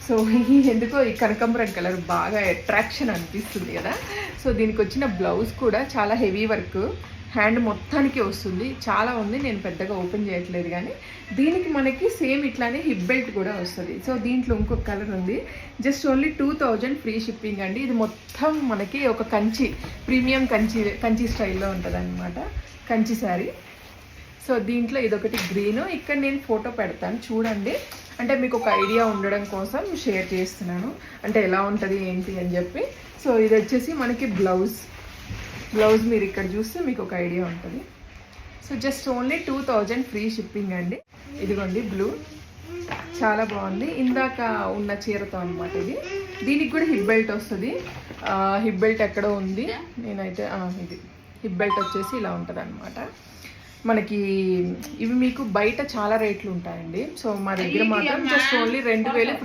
So ఎందుకో ఈ కనకాంబరం కలర్ బాగా అట్రాక్షన్ అనిపిస్తుంది కదా. సో దీనికి వచ్చిన బ్లౌజ్ కూడా చాలా హెవీ వర్క్, హ్యాండ్ మొత్తానికి వస్తుంది, చాలా ఉంది. నేను పెద్దగా ఓపెన్ చేయట్లేదు కానీ దీనికి మనకి సేమ్ ఇట్లానే హిప్ బెల్ట్ కూడా వస్తుంది. సో దీంట్లో ఇంకొక కలర్ ఉంది. జస్ట్ ఓన్లీ 2000 ఫ్రీ షిప్పింగ్ అండి. ఇది మొత్తం మనకి ఒక కంచి, ప్రీమియం కంచి స్టైల్లో ఉంటుంది అనమాట, కంచి శారీ. సో దీంట్లో ఇదొకటి గ్రీను. ఇక్కడ నేను ఫోటో పెడతాను చూడండి, అంటే మీకు ఒక ఐడియా ఉండడం కోసం షేర్ చేస్తున్నాను, అంటే ఎలా ఉంటుంది ఏంటి అని చెప్పి. సో ఇది వచ్చేసి మనకి బ్లౌజ్ మీరు ఇక్కడ చూస్తే మీకు ఒక ఐడియా ఉంటుంది. So just only 2000 free shipping అండి. ఇదిగోండి బ్లూ, చాలా బాగుంది. ఇందాక ఉన్న చీరతో అనమాట ఇది. దీనికి కూడా హిప్ బెల్ట్ వస్తుంది. హిప్ బెల్ట్ ఎక్కడో ఉంది, నేనైతే ఇది హిప్ బెల్ట్ వచ్చేసి ఇలా ఉంటుంది అనమాట. మనకి ఇవి మీకు బయట చాలా రేట్లు ఉంటాయండి. సో మా దగ్గర మాత్రం జస్ట్ ఓన్లీ 2000 ఫ్రీ